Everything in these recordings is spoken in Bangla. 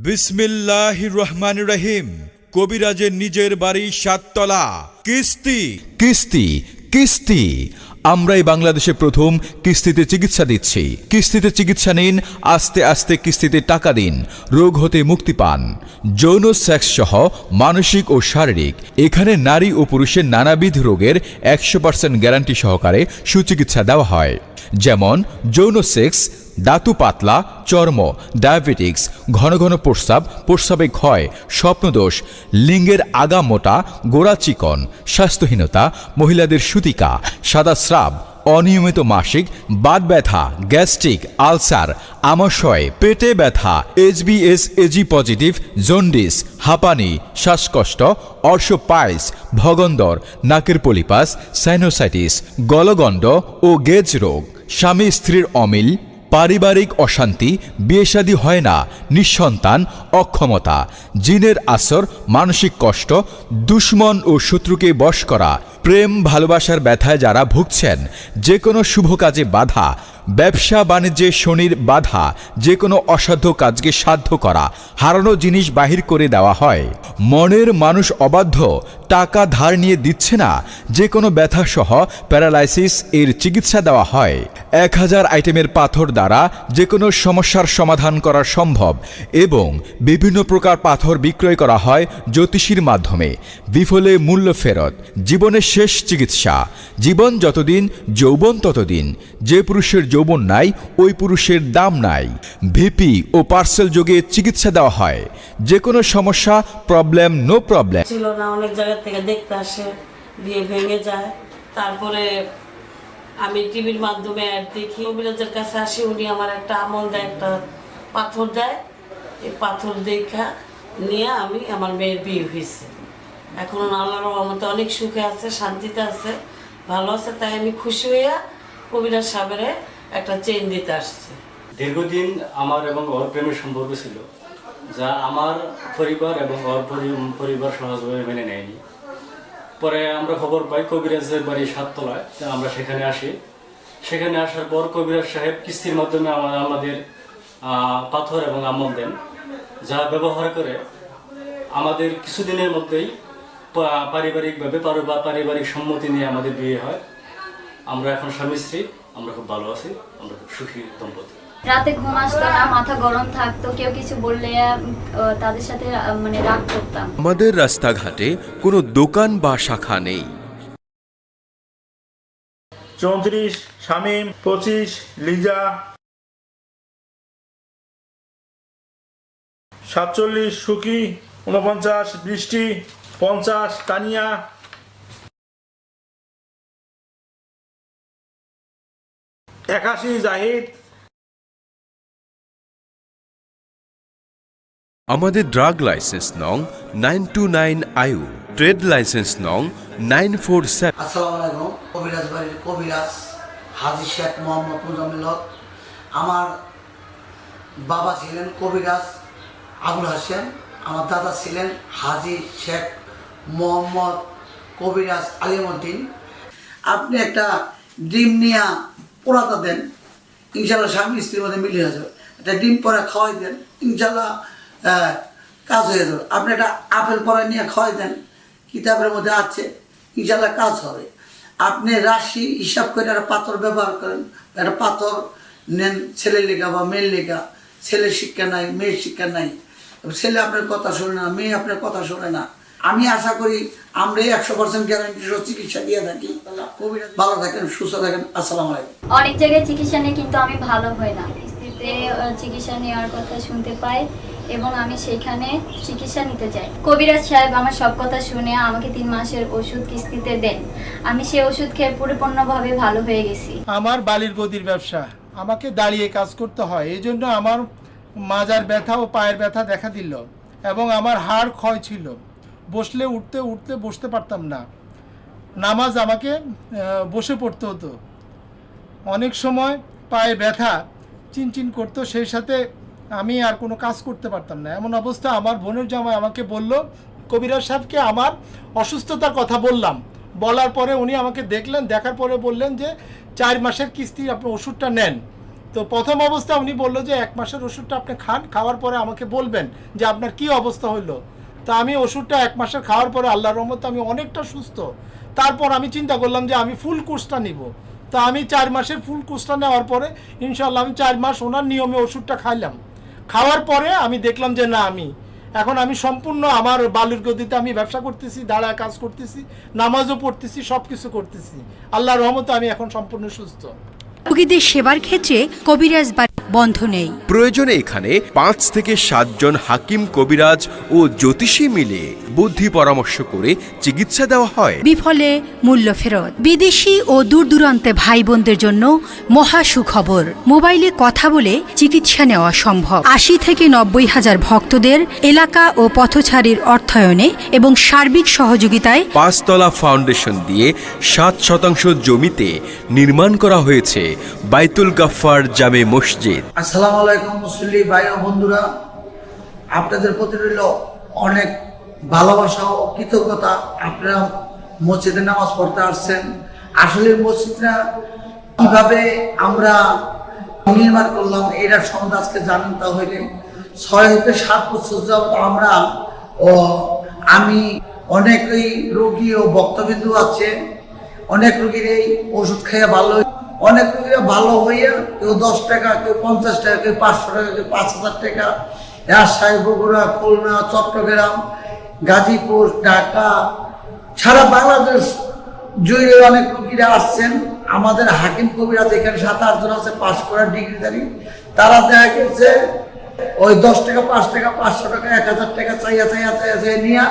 বিসমিল্লাহির রহমানির রহিম। কবিরাজের নিজের বাড়ি ৭ তলা। কিস্তি কিস্তি কিস্তি আমরাই বাংলাদেশে প্রথম কিস্তিতে চিকিৎসা দিচ্ছি। কিস্তিতে চিকিৎসা নিন, আস্তে আস্তে কিস্তিতে টাকা দিন, রোগ হতে মুক্তি পান। যৌন সেক্স সহ মানসিক ও শারীরিক, এখানে নারী ও পুরুষের নানাবিধ রোগের 100% গ্যারান্টি সহকারে সুচিকিৎসা দেওয়া হয়। যেমন যৌন সেক্স, দাঁতু পাতলা, চর্ম, ডায়াবেটিক্স, ঘন ঘন প্রস্রাব, প্রস্রাবে ক্ষয়, স্বপ্নদোষ, লিঙ্গের আগা মোটা, গোড়া চিকন, স্বাস্থ্যহীনতা, মহিলাদের সুতিকা, সাদা স্রাব, অনিয়মিত মাসিক, বাত ব্যথা, গ্যাস্ট্রিক, আলসার, আমাশয়, পেটে ব্যথা, HbS এজি পজিটিভ, জন্ডিস, হাঁপানি, শ্বাসকষ্ট, অর্শোপাইলস, ভগন্দর, নাকের পলিপাস, সাইনোসাইটিস, গলগণ্ড ও গেজ রোগ, স্বামী স্ত্রীর অমিল, পারিবারিক অশান্তি, বিয়ে-শাদী হয় না, নিঃসন্তান, অক্ষমতা, জিনের আসর, মানসিক কষ্ট, দুশ্মন ও শত্রুকে বশ করা, প্রেম ভালোবাসার ব্যথায় যারা ভুগছেন, যে কোনো শুভ কাজে বাধা, ব্যবসা বাণিজ্যে শনির বাধা, যে কোনো অসাধ্য কাজকে সাধ্য করা, হারানো জিনিস বাহির করে দেওয়া হয়। মনের মানুষ অবাধ্য, টাকা ধার নিয়ে দিচ্ছে না, যে কোনো ব্যথা সহ প্যারালাইসিস এর চিকিৎসা দেওয়া হয়। 1000 আইটেমের পাথর দ্বারা যে কোনো সমস্যার সমাধান করা সম্ভব এবং বিভিন্ন প্রকার পাথর বিক্রয় করা হয় জ্যোতিষীর মাধ্যমে। বিফলে মূল্য ফেরত, জীবনের শেষ চিকিৎসা। জীবন যতদিন, যৌবন ততদিন। যে পুরুষের যৌবন নাই, ওই পুরুষের দাম নাই। ভিপি ও পার্সেল যোগে চিকিৎসা দেওয়া হয়। যে কোনো সমস্যা, প্রবলেম, নো প্রবলেম ছিল না, অনেক জায়গা থেকে দেখতে আসে, দিয়ে ভেঙে যায়। তারপরে আমি টিভির মাধ্যমে অ্যাড দেখি, কবিরাজের কাছে আসি, উনি আমার একটা আমল দেয়, একটা পাথর দেয়। এই পাথর দেখা নিয়ে আমি আমার মেয়ের বিয়ে হয়েছে। এখন আল্লাহর রহমতে অনেক সুখে আছে, শান্তিতে আছে, ভালো আছে। তাই আমি খুশি হইয়া কবিরাজ সাহেবের একটা চেইন দিতে আসছে। দীর্ঘদিন আমার এবং ওর প্রেমের সম্পর্ক ছিল, যা আমার পরিবার এবং ওর পরিবার সহজভাবে মেনে নেয়নি। পরে আমরা খবর পাই কবিরাজের বাড়ি 7 তলায়, আমরা সেখানে আসি। সেখানে আসার পর কবিরাজ সাহেব কিস্তির মাধ্যমে আমাদের পাথর এবং আমল দেন, যা ব্যবহার করে আমাদের কিছুদিনের মধ্যেই পারিবারিকভাবে পারিবারিক সম্মতি নিয়ে আমাদের বিয়ে হয়। আমরা এখন স্বামী স্ত্রী, আমরা খুব ভালো আছি, আমরা খুব সুখী দম্পতি। রাতে ঘুম আসতো না, মাথা গরম থাকতো, কেউ কিছু বললে তাদের সাথে রাগ করতাম। আমাদের রাস্তাঘাটে কোনো দোকান বা শাখা নেই। 34 শামীম, 25 লিজা, 47 সুকি, 49 বৃষ্টি, 50 তানিয়া, 81 জাহিদ। আমাদের ড্রাগ লাইসেন্স নং 929 আয়ু, ট্রেড লাইসেন্স নং 947। আসসালামু আলাইকুম। কবিরাজ বাড়ির কবিরাজ হাজী শেখ মোহাম্মদ মুজাম্মিল হক। আমার বাবা ছিলেন কবিরাজ আবুল হাসেম, আমার দাদা ছিলেন হাজী শেখ মোহাম্মদ কবিরাজ আলিমউদ্দিন। আপনি একটা ডিম নিয়ে পোড়াতে দেন, ইনশাল্লাহ স্বামী স্ত্রীর মধ্যে মিলে যাবে। একটা ডিম পরে খাওয়াই দেন, ইনশাল্লাহ কাজ হয়ে যাবে। আপনি একটা আপেল পরে নিয়ে খাওয়াই দেন, কিতাবের মধ্যে আছে, ইনশাল্লাহ কাজ হবে। আপনি রাশি হিসাব করে একটা পাথর ব্যবহার করেন, একটা পাথর নেন ছেলের লেখা বা মেয়ের লেখা। ছেলের শিক্ষা নাই, মেয়ের শিক্ষা নাই, ছেলে আপনার কথা শোনে না, মেয়ে আপনার কথা শোনে না। আমি আশা করি আমরা 100% গ্যারান্টি সহ চিকিৎসা দিয়ে থাকি। ভালো থাকেন, সুস্থ থাকেন। আসসালামু আলাইকুম। অনেক জায়গায় চিকিৎসা নিয়ে কিন্তু আমি ভালো হই না। কিস্তিতে চিকিৎসা নেওয়ার কথা শুনতে পাই এবং আমি সেখানে চিকিৎসা নিতে যাই। কবিরাজ সাহেব আমার সব কথা শুনে আমাকে 3 মাসের ওষুধ কিস্তিতে দেন। আমি সেই ওষুধ খেয়ে পরিপূর্ণভাবে ভালো হয়ে গেছি। আমার বালির গদির ব্যবসা, আমাকে দাঁড়িয়ে কাজ করতে হয়, এই জন্য আমার মাজার ব্যথা ও পায়ের ব্যথা দেখা দিল এবং আমার হাড় ক্ষয় ছিল। বসলে উঠতে বসতে পারতাম না। নামাজ আমাকে বসে পড়তে হতো। অনেক সময় পায়ে ব্যথা চিনচিন করতো, সেই সাথে আমি আর কোনো কাজ করতে পারতাম না। এমন অবস্থা আমার বোনের জামাই আমাকে বলল, কবিরাজ সাহেবকে আমার অসুস্থতার কথা বললাম। বলার পরে উনি আমাকে দেখলেন, দেখার পরে বললেন যে 4 মাসের কিস্তি আপনি ওষুধটা নেন, তো প্রথম অবস্থা উনি বললো যে 1 মাসের ওষুধটা আপনি খান, খাওয়ার পরে আমাকে বলবেন যে আপনার কি অবস্থা হলো। তা আমি ওষুধটা 1 মাসের খাওয়ার পরে আল্লাহর রহমতে আমি অনেকটা সুস্থ। তারপর আমি চিন্তা করলাম যে আমি ফুল কোর্সটা নিব। তো আমি 4 মাসের ফুল কোর্সটা নেওয়ার পরে ইনশাল্লাহ আমি 4 মাস ওনার নিয়মে ওষুধটা খাইলাম। খাওয়ার পরে আমি দেখলাম যে না, এখন আমি সম্পূর্ণ আমার বালুর গদিতে আমি ব্যবসা করতেছি, দাঁড়ায় কাজ করতেছি, নামাজও পড়তেছি, সব কিছু করতেছি। আল্লাহর রহমতে আমি এখন সম্পূর্ণ সুস্থ। রোগীদের সেবার ক্ষেত্রে কবিরাজ বাড়ি বন্ধ নেই। প্রয়োজনে এখানে 5 থেকে 7 জন হাকিম, কবিরাজ ও জ্যোতিষী মিলে বুদ্ধি পরামর্শ করে চিকিৎসা দেওয়া হয়। বিফলে মূল্য ফেরত। বিদেশি ও দূর দূরান্তে ভাই বোনদের জন্য মহা সুখবর, মোবাইলে কথা বলে চিকিৎসা নেওয়া সম্ভব। 80 থেকে 90 হাজার ভক্তদের এলাকা ও পথচারীর অর্থায়নে এবং সার্বিক সহযোগিতায় 5 তলা ফাউন্ডেশন দিয়ে 7% জমিতে নির্মাণ করা হয়েছে বাইতুল গাফফার জামে মসজিদ। আসসালামু আলাইকুম মুসল্লি ভাই ও বন্ধুরা, আপনাদের প্রতি রইল অনেক ভালোবাসা ও কৃতজ্ঞতা। আপনারা মসজিদে নামাজ পড়তে আসছেন। আসলে মসজিদটা কিভাবে আমরা নির্মাণ করলাম এটা সম্বন্ধে আজকে জানেন। তা হইলে 6 থেকে 7 বছর যাবত আমরা আমি অনেকেই রোগী ও ভক্তবিন্দু আছে, অনেক রোগীর এই ওষুধ খাইয়া ভালো, অনেক রোগীরা ভালো হইয়া কেউ 10 টাকা, কেউ 50 টাকা, কেউ 500 টাকা, কেউ 5000 টাকা, রাজশাহী, বগুড়া, খুলনা, চট্টগ্রাম, গাজীপুর, ঢাকা, সারা বাংলাদেশ জুড়ে অনেক রোগীরা আসছেন। আমাদের হাকিম কবিরাজ এখানে 7-8 জন আছে পাস করার ডিগ্রিধারী। তারা দেখা গেছে ওই 10 টাকা, 5 টাকা, 500 টাকা, 1000 টাকা চাইয়া নিয়ে,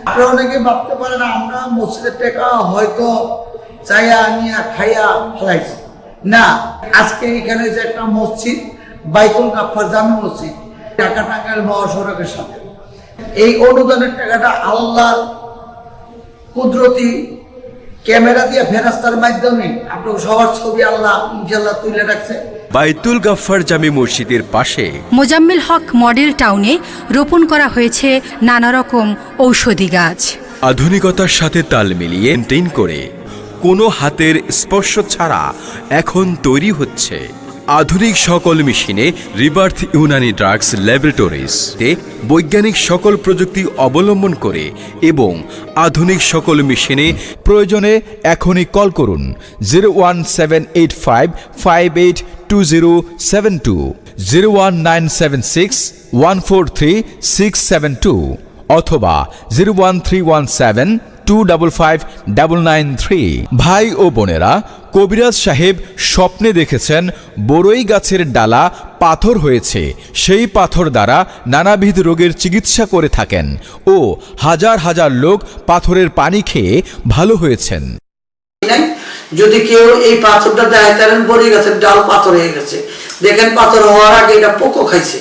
আপনারা অনেকে ভাবতে পারেন আমরা মসজিদের টাকা হয়তো চাইয়া নিয়ে খাইয়া ফেলাইছি। না, আজকে এখানে যে একটা মসজিদ বাইতুল গাফফার জামে মসজিদ, ঢাকা টাঙ্গাইল মহাসড়কের সাথে, এই অনুদানের টাকাটা আল্লাহর কুদরতি ক্যামেরা দিয়ে ফেরেশতার মাধ্যমে আপনার সবার ছবি আল্লাহ ইনশাআল্লাহ তুলে রাখছে। বাইতুল গাফফার জামে মসজিদের পাশে মোজাম্মেল হক মডেল টাউনে রোপণ করা হয়েছে নানা রকম ঔষধি গাছ। আধুনিকতার সাথে তাল মিলিয়ে মেইনটেইন করে কোনো হাতের স্পর্শ ছাড়া এখন তৈরি হচ্ছে আধুনিক সকল মেশিনে রিবার্থ ইউনানি ড্রাগস ল্যাবরেটরিজ বৈজ্ঞানিক সকল প্রযুক্তি অবলম্বন করে এবং আধুনিক সকল মেশিনে প্রয়োজনে এখনই কল করুন 01785582072, 01976143672 অথবা 01317255993। ভাই ও বোনেরা, কবিরাজ সাহেব স্বপ্নে দেখেছেন বড়ই গাছের ডালা পাথর হয়েছে, সেই পাথর দ্বারা নানাবিধ রোগের চিকিৎসা করে থাকেন ও হাজার হাজার লোক পাথরের পানি খেয়ে ভালো হয়েছেন। যদি কেউ এই পাথরটা দেয় তাহলে বড়ই গাছের ডাল পাথর হয়ে গেছে, দেখেন পাথর হওয়ার আগে এটা পোকো খাইছে,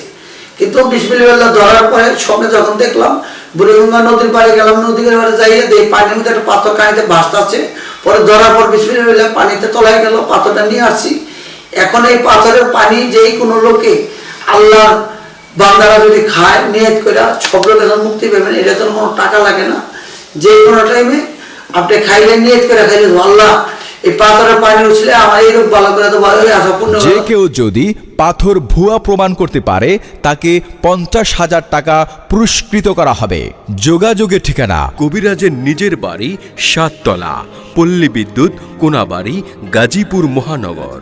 কিন্তু বিসমিল্লাহ ধরার পরে স্বপ্নে যখন দেখলাম বুড়িগঙ্গা নদীর পাড়ে গেলাম, নদীর পাড়ে যাইয়ে দেখি পানির মধ্যে একটা পাথর কানিতে ভাসতে, পরে ধরার পর বিসমিল্লাহ পানিতে তলায় গেল, পাথরটা নিয়ে আসছি। এখন এই পাথরের পানি যেই কোনো লোকে আল্লাহর বান্দারা যদি খায় নিয়ত করে সব লোকের মুক্তি পাবেন। এটা তো কোনো টাকা লাগে না, যে কোনো টাইমে আপনি খাইলে নিয়ত করে খাইলে আল্লাহ এই পাথরের পানি উঠলে আমার এই রোগ ভালো করে দেবো। যে কেউ যদি পাথর ভুয়া প্রমাণ করতে পারে তাকে 50,000 টাকা পুরস্কৃত করা হবে। যোগাযোগের ঠিকানা কবিরাজের নিজের বাড়ি 7 তলা, পল্লী বিদ্যুৎ, কোনাবাড়ি, গাজীপুর মহানগর।